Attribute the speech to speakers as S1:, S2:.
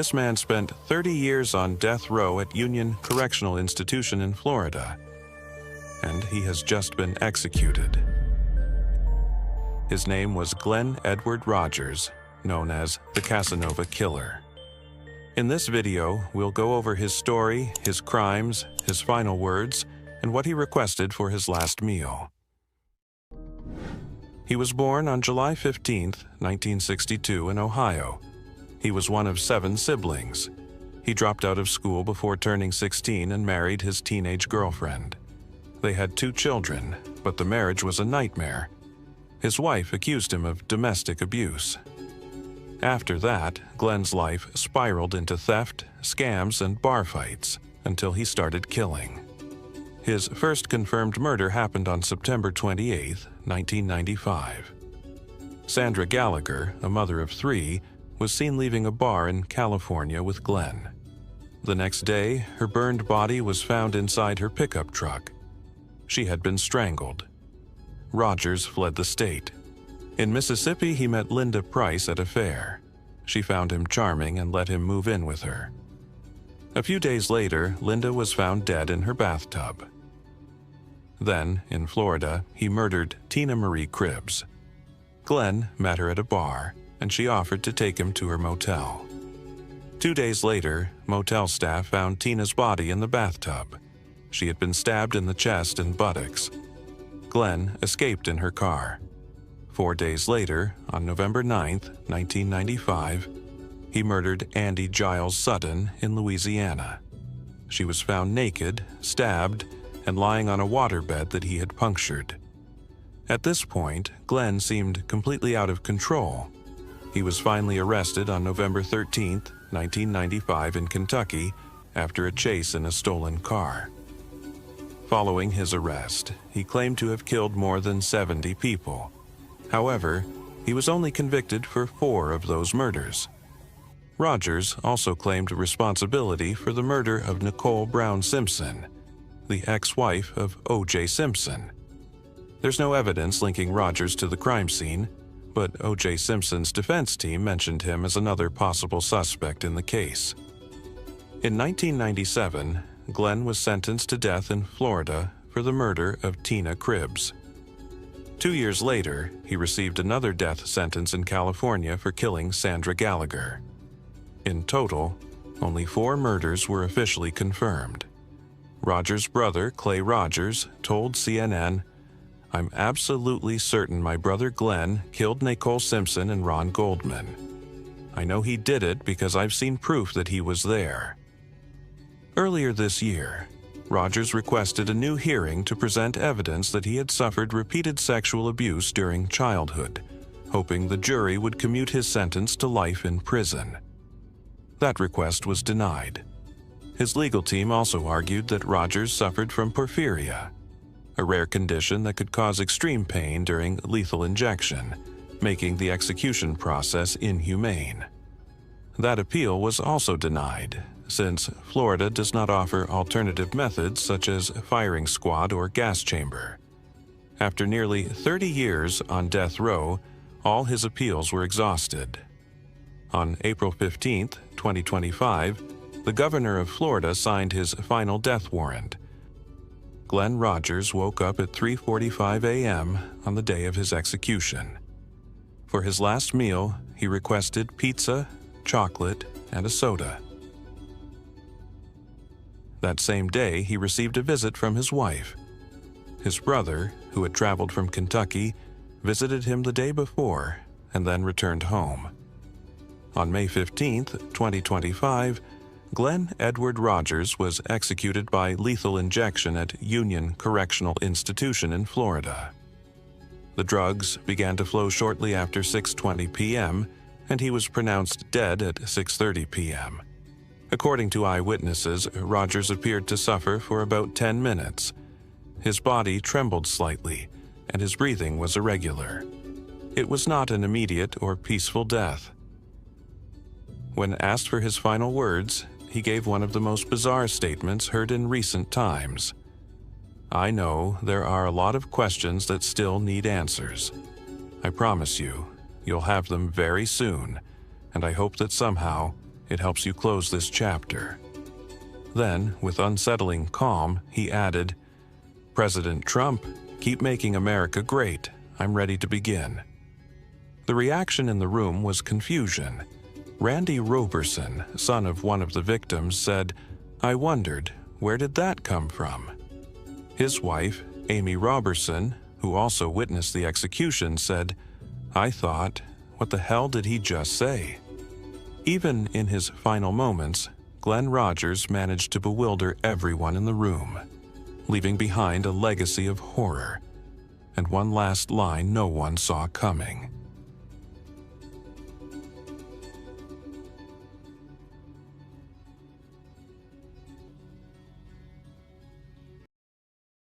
S1: This man spent 30 years on death row at Union Correctional Institution in Florida, and he has just been executed. His name was Glen Edward Rogers, known as the Casanova Killer. In this video, we'll go over his story, his crimes, his final words, and what he requested for his last meal. He was born on July 15, 1962 in Ohio. He was one of 7 siblings. He dropped out of school before turning 16 and married his teenage girlfriend. They had 2 children, but the marriage was a nightmare. His wife accused him of domestic abuse. After that, Glen's life spiraled into theft, scams, and bar fights until he started killing. His first confirmed murder happened on September 28, 1995. Sandra Gallagher, a mother of 3, was seen leaving a bar in California with Glen. The next day, her burned body was found inside her pickup truck. She had been strangled. Rogers fled the state. In Mississippi, he met Linda Price at a fair. She found him charming and let him move in with her. A few days later, Linda was found dead in her bathtub. Then, in Florida, he murdered Tina Marie Cribbs. Glen met her at a bar, and she offered to take him to her motel. 2 days later, motel staff found Tina's body in the bathtub. She had been stabbed in the chest and buttocks. Glen escaped in her car. 4 days later, on November 9, 1995, he murdered Andy Giles Sutton in Louisiana. She was found naked, stabbed, and lying on a waterbed that he had punctured. At this point, Glen seemed completely out of control. He was finally arrested on November 13, 1995 in Kentucky after a chase in a stolen car. Following his arrest, he claimed to have killed more than 70 people. However, he was only convicted for 4 of those murders. Rogers also claimed responsibility for the murder of Nicole Brown Simpson, the ex-wife of O.J. Simpson. There's no evidence linking Rogers to the crime scene, but O.J. Simpson's defense team mentioned him as another possible suspect in the case. In 1997, Glen was sentenced to death in Florida for the murder of Tina Cribbs. 2 years later, he received another death sentence in California for killing Sandra Gallagher. In total, only 4 murders were officially confirmed. Rogers' brother, Clay Rogers, told CNN, "I'm absolutely certain my brother Glen killed Nicole Simpson and Ron Goldman. I know he did it because I've seen proof that he was there." Earlier this year, Rogers requested a new hearing to present evidence that he had suffered repeated sexual abuse during childhood, hoping the jury would commute his sentence to life in prison. That request was denied. His legal team also argued that Rogers suffered from porphyria, a rare condition that could cause extreme pain during lethal injection, making the execution process inhumane. That appeal was also denied, since Florida does not offer alternative methods such as firing squad or gas chamber. After nearly 30 years on death row, all his appeals were exhausted. On April 15, 2025, the governor of Florida signed his final death warrant. Glen Rogers woke up at 3:45 a.m. on the day of his execution. For his last meal, he requested pizza, chocolate, and a soda. That same day, he received a visit from his wife. His brother, who had traveled from Kentucky, visited him the day before and then returned home. On May 15, 2025, Glen Edward Rogers was executed by lethal injection at Union Correctional Institution in Florida. The drugs began to flow shortly after 6:20 p.m., and he was pronounced dead at 6:30 p.m. According to eyewitnesses, Rogers appeared to suffer for about 10 minutes. His body trembled slightly, and his breathing was irregular. It was not an immediate or peaceful death. When asked for his final words, he gave one of the most bizarre statements heard in recent times. "I know there are a lot of questions that still need answers. I promise you, you'll have them very soon, and I hope that somehow It helps you close this chapter." Then, with unsettling calm, he added, "President Trump, keep making America great. I'm ready to begin." The reaction in the room was confusion. Randy Roberson, son of one of the victims, said, "I wondered, where did that come from?" His wife, Amy Roberson, who also witnessed the execution, said, "I thought, what the hell did he just say?" Even in his final moments, Glen Rogers managed to bewilder everyone in the room, leaving behind a legacy of horror and one last line no one saw coming.